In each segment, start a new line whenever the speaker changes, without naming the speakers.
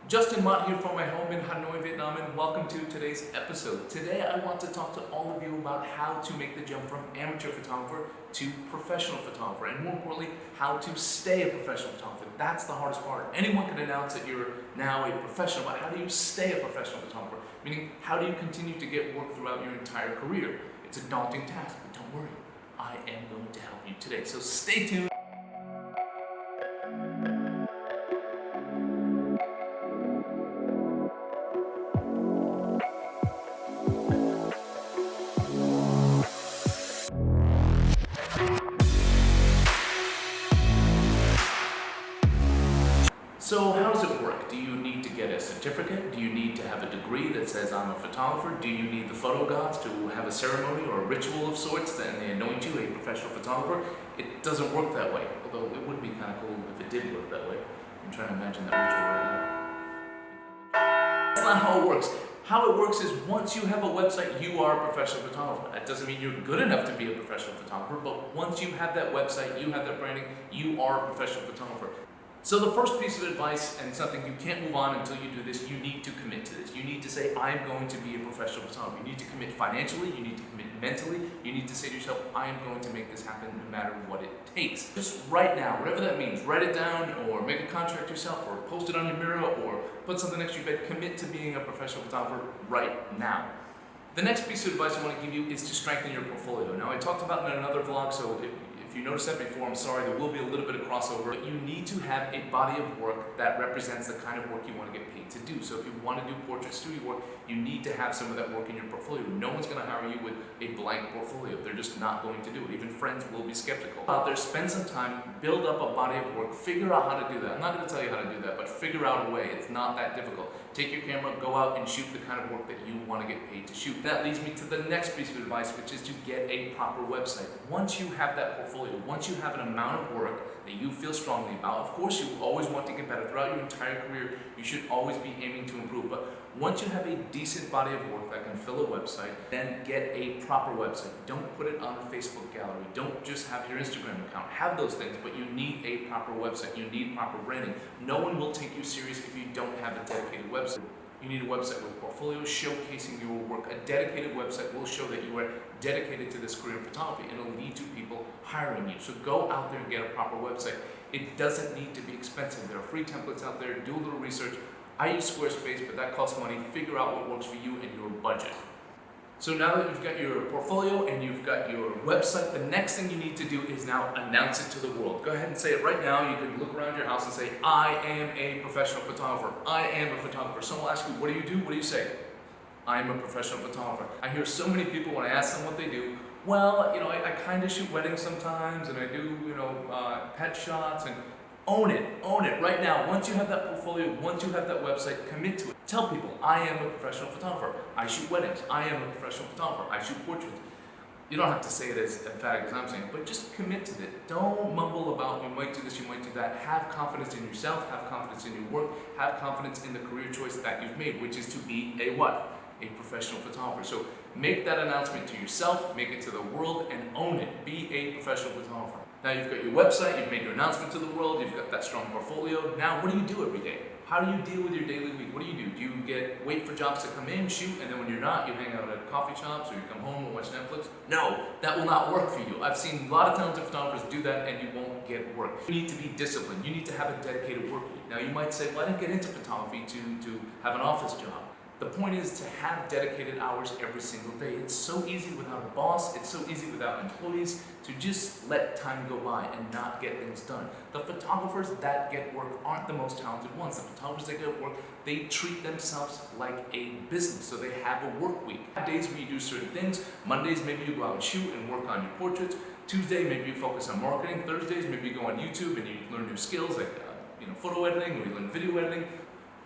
Justin Mott here from my home in Hanoi, Vietnam, and welcome to today's episode. Today I want to talk to all of you about how to make the jump from amateur photographer to professional photographer, and more importantly, how to stay a professional photographer. That's the hardest part. Anyone can announce that you're now a professional, but how do you stay a professional photographer? Meaning, how do you continue to get work throughout your entire career? It's a daunting task, but don't worry, I am going to help you today. So stay tuned. So how does it work? Do you need to get a certificate? Do you need to have a degree that says I'm a photographer? Do you need the photo gods to have a ceremony or a ritual of sorts and they anoint you a professional photographer? It doesn't work that way, although it would be kind of cool if it did work that way. I'm trying to imagine that ritual right now. That's not how it works. How it works is once you have a website, you are a professional photographer. That doesn't mean you're good enough to be a professional photographer, but once you have that website, you have that branding, you are a professional photographer. So the first piece of advice, and something you can't move on until you do this, you need to commit to this. You need to say, I'm going to be a professional photographer. You need to commit financially, you need to commit mentally, you need to say to yourself, I am going to make this happen no matter what it takes. Just right now, whatever that means, write it down or make a contract yourself or post it on your mirror or put something next to your bed. Commit to being a professional photographer right now. The next piece of advice I want to give you is to strengthen your portfolio. Now I talked about it in another vlog, so if you noticed that before, I'm sorry, there will be a little bit of crossover. But you need to have a body of work that represents the kind of work you want to get paid to do. So if you want to do portrait studio work, you need to have some of that work in your portfolio. No one's going to hire you with a blank portfolio. They're just not going to do it. Even friends will be skeptical. Out there, spend some time, build up a body of work, figure out how to do that. I'm not going to tell you how to do that, but figure out a way. It's not that difficult. Take your camera, go out and shoot the kind of work that you want to get paid to shoot. That leads me to the next piece of advice, which is to get a proper website. Once you have that portfolio, once you have an amount of work that you feel strongly about, of course you always want to get better. Throughout your entire career, you should always be aiming to improve. But once you have a decent body of work that can fill a website, then get a proper website. Don't put it on a Facebook gallery. Don't just have your Instagram account. Have those things, but you need a proper website. You need proper branding. No one will take you serious if you don't have a dedicated website. You need a website with a portfolio showcasing your work. A dedicated website will show that you are dedicated to this career in photography, and it'll lead to people hiring you. So go out there and get a proper website. It doesn't need to be expensive. There are free templates out there. Do a little research. I use Squarespace, but that costs money. Figure out what works for you and your budget. So now that you've got your portfolio and you've got your website, the next thing you need to do is now announce it to the world. Go ahead and say it right now. You can look around your house and say, I am a professional photographer. I am a photographer. Someone will ask you, what do you do? What do you say? I am a professional photographer. I hear so many people when I ask them what they do, well, I kind of shoot weddings sometimes and I do, pet shots, and own it right now. Once you have that portfolio, once you have that website, commit to it. Tell people, I am a professional photographer. I shoot weddings. I am a professional photographer. I shoot portraits. You don't have to say it as emphatic as I'm saying, but just commit to it. Don't mumble about, you might do this, you might do that. Have confidence in yourself, have confidence in your work, have confidence in the career choice that you've made, which is to be a what? A professional photographer. So make that announcement to yourself, make it to the world, and own it. Be a professional photographer. Now you've got your website, you've made your announcement to the world, you've got that strong portfolio. Now what do you do every day? How do you deal with your daily week? What do? Do you wait for jobs to come in, shoot, and then when you're not, you hang out at coffee shops or you come home and watch Netflix? No, that will not work for you. I've seen a lot of talented photographers do that and you won't get work. You need to be disciplined. You need to have a dedicated work week. Now you might say, well, I didn't get into photography to have an office job. The point is to have dedicated hours every single day. It's so easy without a boss, it's so easy without employees to just let time go by and not get things done. The photographers that get work aren't the most talented ones. The photographers that get work, they treat themselves like a business, so they have a work week. Days where you do certain things. Mondays, maybe you go out and shoot and work on your portraits. Tuesday, maybe you focus on marketing. Thursdays, maybe you go on YouTube and you learn new skills like photo editing, or you learn video editing.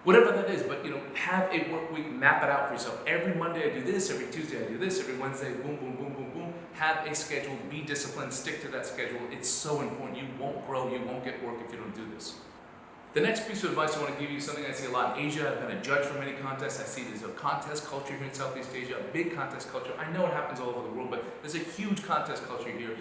Whatever that is, but have a work week, map it out for yourself. Every Monday I do this, every Tuesday I do this, every Wednesday, boom, boom, boom, boom, boom. Have a schedule, be disciplined, stick to that schedule. It's so important. You won't grow, you won't get work if you don't do this. The next piece of advice I want to give you is something I see a lot in Asia. I've been a judge for many contests. I see there's a contest culture here in Southeast Asia, a big contest culture. I know it happens all over the world, but there's a huge contest culture here.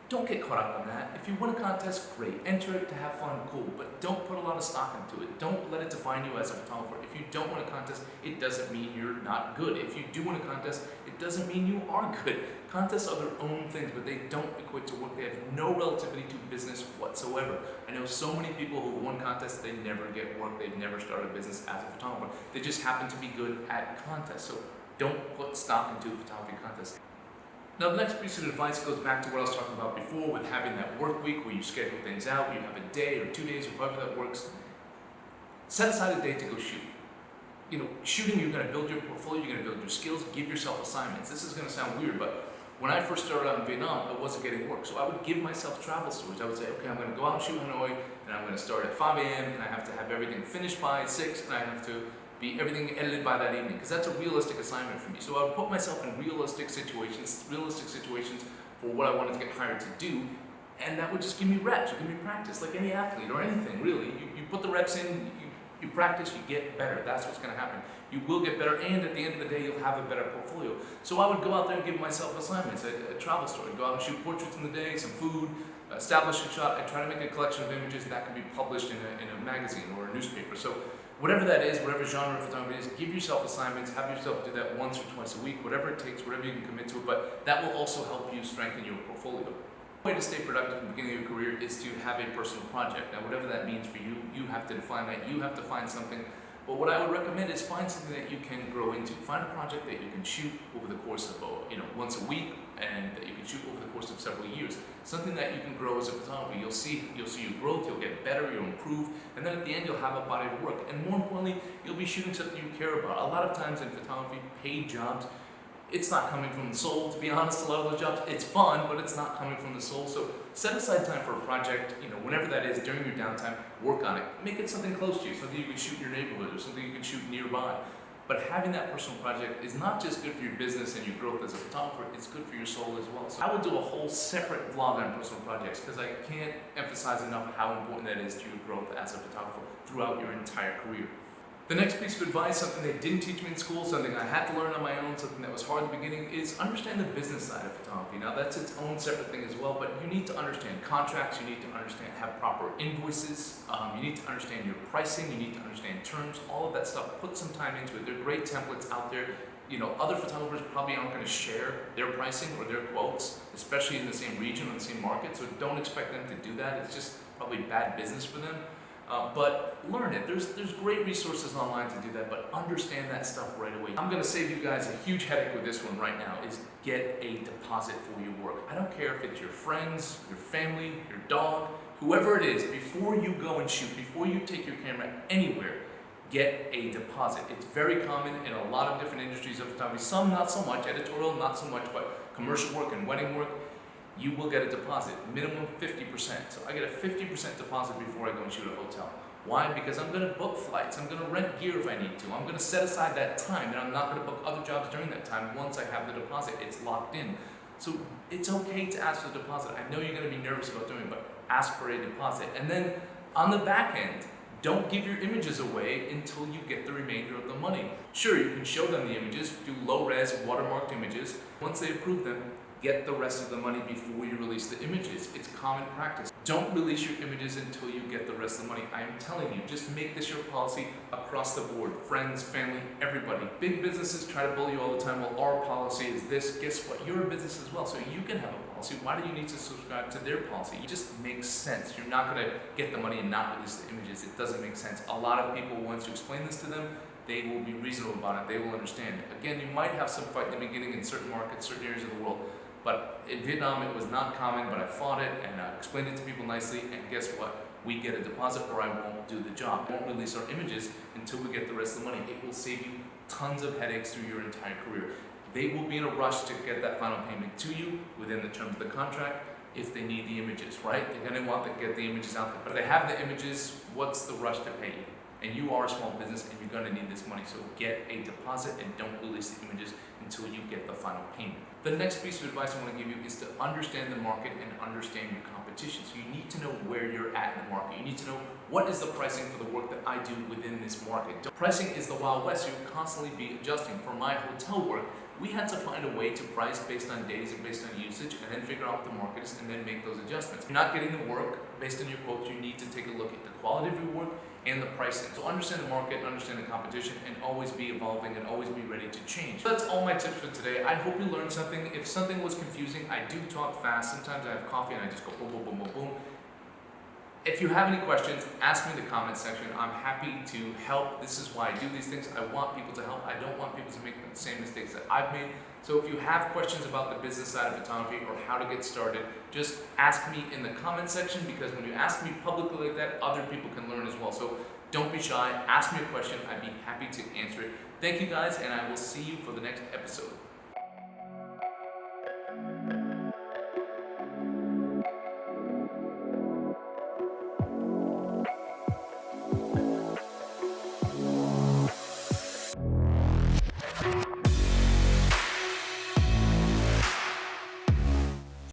Don't get caught up on that. If you win a contest, great. Enter it to have fun, cool. But don't put a lot of stock into it. Don't let it define you as a photographer. If you don't win a contest, it doesn't mean you're not good. If you do win a contest, it doesn't mean you are good. Contests are their own things, but they don't equate to work. They have no relativity to business whatsoever. I know so many people who won contests, they never get work. They've never started a business as a photographer. They just happen to be good at contests. So don't put stock into a photography contest. Now, the next piece of advice goes back to what I was talking about before with having that work week where you schedule things out, you have a day or 2 days or however that works. Set aside a day to go shoot. Shooting, you're going to build your portfolio, you're going to build your skills, give yourself assignments. This is going to sound weird, but when I first started out in Vietnam, I wasn't getting work. So I would give myself travel stories. I would say, okay, I'm going to go out and shoot Hanoi, and I'm going to start at 5 a.m., and I have to have everything finished by 6, and I have to be everything edited by that evening, because that's a realistic assignment for me. So I would put myself in realistic situations for what I wanted to get hired to do, and that would just give me reps, or give me practice, like any athlete or anything, really. You put the reps in, you practice, you get better. That's what's going to happen. You will get better, and at the end of the day, you'll have a better portfolio. So I would go out there and give myself assignments, a travel story, go out and shoot portraits in the day, some food, establish a shot. I try to make a collection of images that can be published in a magazine or a newspaper. So whatever that is, whatever genre of photography it is, give yourself assignments, have yourself do that once or twice a week, whatever it takes, whatever you can commit to it, but that will also help you strengthen your portfolio. The way to stay productive in the beginning of your career is to have a personal project. Now, whatever that means for you, you have to define that. You have to find something. But what I would recommend is find something that you can grow into. Find a project that you can shoot over the course of once a week, and that you can shoot over the course of several years. Something that you can grow as a photographer. You'll see your growth, you'll get better, you'll improve, and then at the end you'll have a body of work. And more importantly, you'll be shooting something you care about. A lot of times in photography, paid jobs, it's not coming from the soul, to be honest. A lot of those jobs, it's fun, but it's not coming from the soul. So set aside time for a project, whenever that is, during your downtime, work on it. Make it something close to you, something you can shoot in your neighborhood, or something you can shoot nearby. But having that personal project is not just good for your business and your growth as a photographer, it's good for your soul as well. So I will do a whole separate vlog on personal projects, because I can't emphasize enough how important that is to your growth as a photographer throughout your entire career. The next piece of advice, something they didn't teach me in school, something I had to learn on my own, something that was hard at the beginning, is understand the business side of photography. Now, that's its own separate thing as well, but you need to understand contracts, you need to have proper invoices, you need to understand your pricing, you need to understand terms, all of that stuff. Put some time into it. There are great templates out there. Other photographers probably aren't going to share their pricing or their quotes, especially in the same region or the same market, so don't expect them to do that. It's just probably bad business for them. But learn it. There's great resources online to do that, but understand that stuff right away. I'm going to save you guys a huge headache with this one right now, is get a deposit for your work. I don't care if it's your friends, your family, your dog, whoever it is, before you go and shoot, before you take your camera anywhere, get a deposit. It's very common in a lot of different industries of photography. Some not so much, editorial not so much, but commercial work and wedding work, you will get a deposit, minimum 50%. So I get a 50% deposit before I go and shoot a hotel. Why? Because I'm going to book flights, I'm going to rent gear if I need to, I'm going to set aside that time, and I'm not going to book other jobs during that time once I have the deposit. It's locked in. So it's okay to ask for a deposit. I know you're going to be nervous about doing it, but ask for a deposit. And then on the back end, don't give your images away until you get the remainder of the money. Sure, you can show them the images, do low-res, watermarked images. Once they approve them, get the rest of the money before you release the images. It's common practice. Don't release your images until you get the rest of the money. I am telling you, just make this your policy across the board. Friends, family, everybody. Big businesses try to bully you all the time. Well, our policy is this. Guess what? You're a business as well, so you can have a policy. Why do you need to subscribe to their policy? It just makes sense. You're not going to get the money and not release the images. It doesn't make sense. A lot of people, once you explain this to them, they will be reasonable about it. They will understand. Again, you might have some fight in the beginning in certain markets, certain areas of the world. But in Vietnam, it was not common, but I fought it and I explained it to people nicely, and guess what? We get a deposit or I won't do the job. We won't release our images until we get the rest of the money. It will save you tons of headaches through your entire career. They will be in a rush to get that final payment to you within the terms of the contract if they need the images, right? They're going to want to get the images out there. But if they have the images, what's the rush to pay you? and you are a small business and you're gonna need this money. So get a deposit and don't release the images until you get the final payment. The next piece of advice I want to give you is to understand the market and understand your competition. So you need to know where you're at in the market. You need to know what is the pricing for the work that I do within this market. Pricing is the Wild West, so you'll constantly be adjusting. For my hotel work, we had to find a way to price based on days and based on usage, and then figure out what the market is and then make those adjustments. If you're not getting the work based on your quotes, you need to take a look at the quality of your work and the pricing. So understand the market, understand the competition, and always be evolving and always be ready to change. So that's all my tips for today. I hope you learned something. If something was confusing, I do talk fast. Sometimes I have coffee and I just go boom, boom, boom, boom, boom. If you have any questions, ask me in the comment section. I'm happy to help. This is why I do these things. I want people to help. I don't want people to make the same mistakes that I've made. So if you have questions about the business side of photography or how to get started, just ask me in the comment section, because when you ask me publicly like that, other people can learn as well. So don't be shy. Ask me a question. I'd be happy to answer it. Thank you guys, and I will see you for the next episode.